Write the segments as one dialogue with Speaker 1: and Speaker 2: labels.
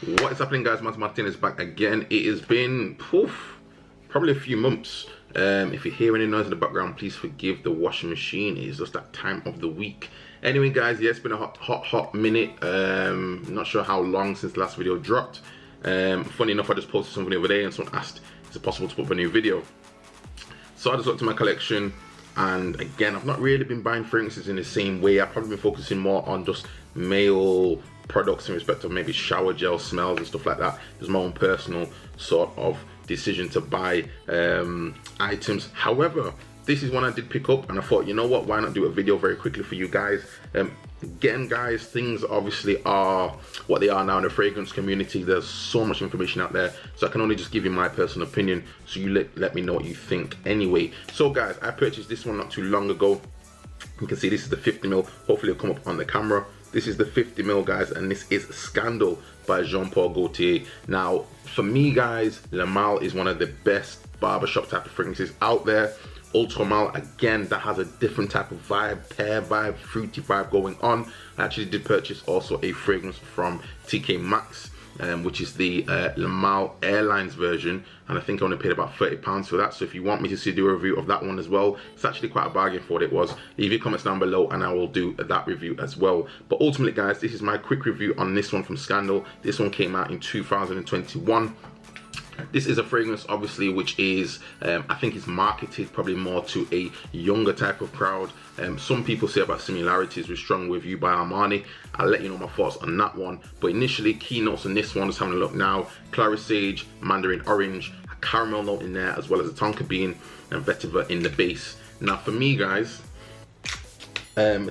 Speaker 1: What is happening, guys? Martinez back again. It has been probably a few months. If you hear any noise in the background, please forgive the washing machine. It is just that time of the week. Anyway, guys, yeah, it's been a hot minute. Not sure how long since the last video dropped. Funny enough, I just posted something the other day and someone asked, is it possible to put up a new video? So I just looked at my collection, and again, I've not really been buying fragrances in the same way. I've probably been focusing more on just male products in respect of maybe shower gel smells and stuff like that. It's my own personal sort of decision to buy items. However, this is one I did pick up, and I thought, you know what, why not do a video very quickly for you guys. Again, guys, things obviously are what they are now in the fragrance community. There's so much information out there, so I can only just give you my personal opinion, so you let me know what you think anyway. So guys, I purchased this one not too long ago. You can see this is the 50ml. Hopefully it'll come up on the camera. This is the 50ml, guys, and this is Scandal by Gaultier. Now, for me, guys, Le Male is one of the best barbershop type of fragrances out there. Ultra Male, again, that has a different type of vibe, pear vibe, fruity vibe going on. I actually did purchase also a fragrance from TK Maxx, which is the Le Male Airlines version, and I think I only paid about £30 for that. So if you want me to do a review of that one as well, it's actually quite a bargain for what it was. Leave your comments down below and I will do that review as well. But ultimately, guys, this is my quick review on this one from Scandal. This one came out in 2021. This is a fragrance, obviously, which is, I think it's marketed probably more to a younger type of crowd. Some people say about similarities with Strong With You by Armani. I'll let you know my thoughts on that one. But initially, keynotes on this one, just having a look now: Clary Sage, Mandarin Orange, a caramel note in there, as well as a tonka bean and vetiver in the base. Now, for me, guys,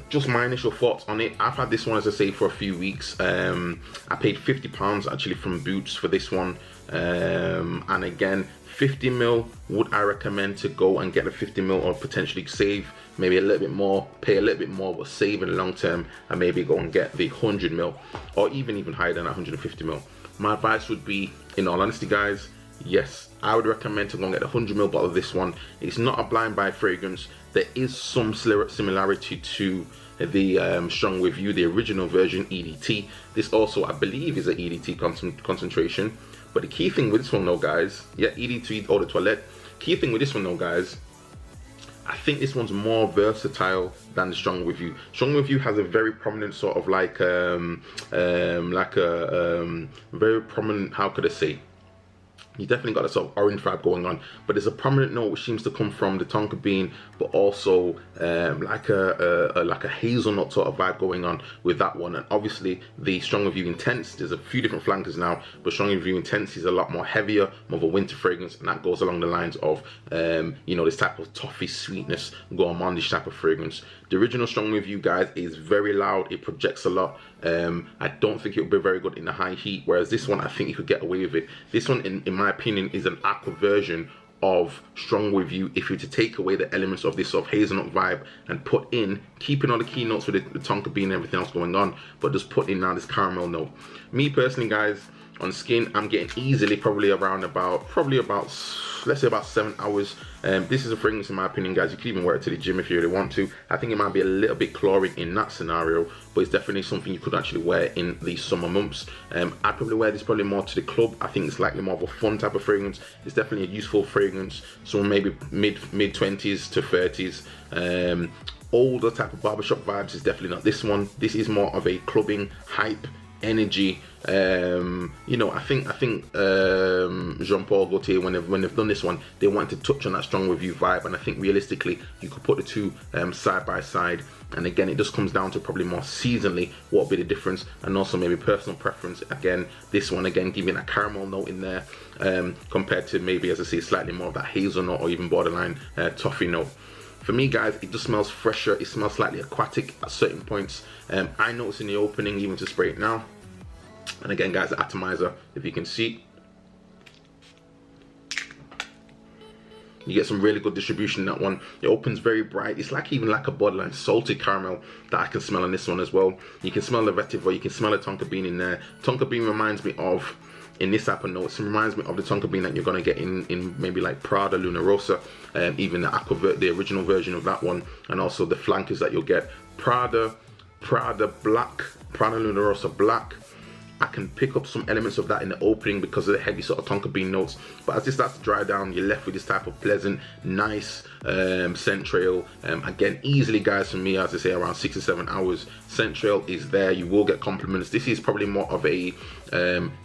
Speaker 1: just my initial thoughts on it. I've had this one, as I say, for a few weeks. I paid £50 actually from Boots for this one, and again, 50ml, would I recommend to go and get a 50ml or potentially save maybe a little bit more, pay a little bit more, but save in the long term, and maybe go and get the 100ml or even higher than 150ml? My advice would be, in all honesty, guys, yes, I would recommend to go and get a 100ml bottle of this one. It's not a blind buy fragrance. There is some similarity to the Strong With You, the original version, EDT. This also, I believe, is an EDT concentration. But the key thing with this one, though, guys, yeah, EDT Eau de Toilette. Key thing with this one, though, guys, I think this one's more versatile than the Strong With You. Strong With You has a very prominent sort of very prominent, how could I say? You definitely got a sort of orange vibe going on, but there's a prominent note which seems to come from the tonka bean, but also like a hazelnut sort of vibe going on with that one. And obviously the Strong With You Intense, there's a few different flankers now, but Strong With You Intense is a lot more heavier, more of a winter fragrance, and that goes along the lines of you know, this type of toffee sweetness, gourmandish type of fragrance. The original Strong With You, guys, is very loud. It projects a lot. I don't think it would be very good in the high heat, whereas this one, I think you could get away with it. This one, in my opinion, is an aqua version of Strong With You if you were to take away the elements of this sort of hazelnut vibe and put in, keeping all the keynotes with the tonka bean and everything else going on, but just put in now this caramel note. Me personally, guys, on skin, I'm getting easily probably about let's say about 7 hours. This is a fragrance, in my opinion, guys, you can even wear it to the gym if you really want to. I think it might be a little bit chloric in that scenario, but it's definitely something you could actually wear in the summer months. I'd probably wear this probably more to the club. I think it's slightly more of a fun type of fragrance. It's definitely a useful fragrance, so maybe mid 20s to 30s. Older type of barbershop vibes is definitely not this one. This is more of a clubbing hype energy. You know, I think Jean-Paul Gaultier, when they've done this one, they wanted to touch on that Strong With You vibe, and I think realistically you could put the two side by side. And again, it just comes down to probably more seasonally what would be the difference, and also maybe personal preference. Again, this one, again, giving a caramel note in there, compared to maybe, as I say, slightly more of that hazelnut or even borderline toffee note. For me, guys, it just smells fresher. It smells slightly aquatic at certain points. I noticed in the opening, even to spray it now. And again, guys, the atomizer, if you can see, you get some really good distribution in that one. It opens very bright. It's like even like a borderline salted caramel that I can smell on this one as well. You can smell the vetiver, you can smell the tonka bean in there. Tonka bean reminds me of, in this type of notes, it reminds me of the tonka bean that you're gonna get in maybe like Prada Luna Rosa, even the the original version of that one, and also the flankers that you'll get. Prada Black, Prada Luna Rosa Black, I can pick up some elements of that in the opening because of the heavy sort of tonka bean notes, but as this starts to dry down, you're left with this type of pleasant, nice scent trail. Again, easily, guys, for me, as I say, around 6 to 7 hours, scent trail is there. You will get compliments. This is probably more of a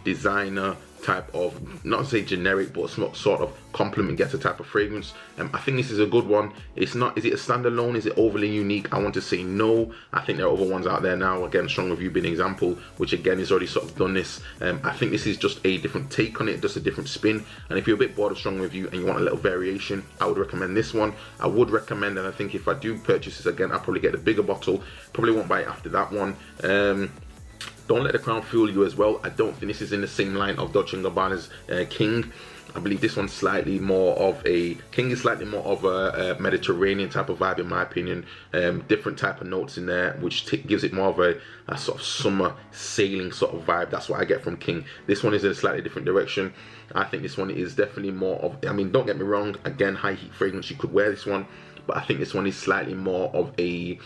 Speaker 1: designer type of, not to say generic, but sort of compliment getter type of fragrance. I think this is a good one. It's not, is it a standalone? Is it overly unique? I want to say no. I think there are other ones out there now. Again, Strong Review being an example, which again is already sort of done this. I think this is just a different take on it, just a different spin. And if you're a bit bored of Strong Review and you want a little variation, I would recommend this one. I would recommend, and I think if I do purchase this again, I'll probably get the bigger bottle. Probably won't buy it after that one. Don't let the crown fool you as well. I don't think this is in the same line of Dolce & Gabbana's King. I believe this one's slightly more of a, King is slightly more of a Mediterranean type of vibe in my opinion. Different type of notes in there, which gives it more of a sort of summer sailing sort of vibe. That's what I get from King. This one is in a slightly different direction. I think this one is definitely more of, I mean, don't get me wrong, again, high heat fragrance, you could wear this one, but I think this one is slightly more of a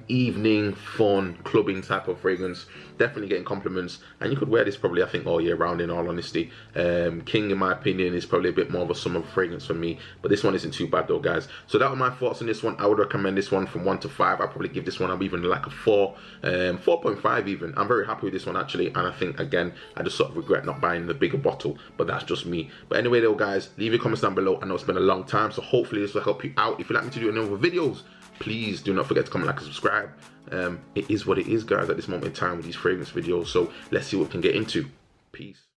Speaker 1: evening fun clubbing type of fragrance. Definitely getting compliments, and you could wear this probably, I think, all year round, in all honesty. King, in my opinion, is probably a bit more of a summer fragrance for me, but this one isn't too bad though, guys. So that were my thoughts on this one. I would recommend this one from 1 to 5. I'd probably give this one even like a 4, 4.5 even. I'm very happy with this one actually, and I think, again, I just sort of regret not buying the bigger bottle, but that's just me. But anyway though, guys, leave your comments down below. I know it's been a long time, so hopefully this will help you out. If you'd like me to do any other videos, please do not forget to comment, like, and subscribe. It is what it is, guys, at this moment in time with these fragrance videos. So let's see what we can get into. Peace.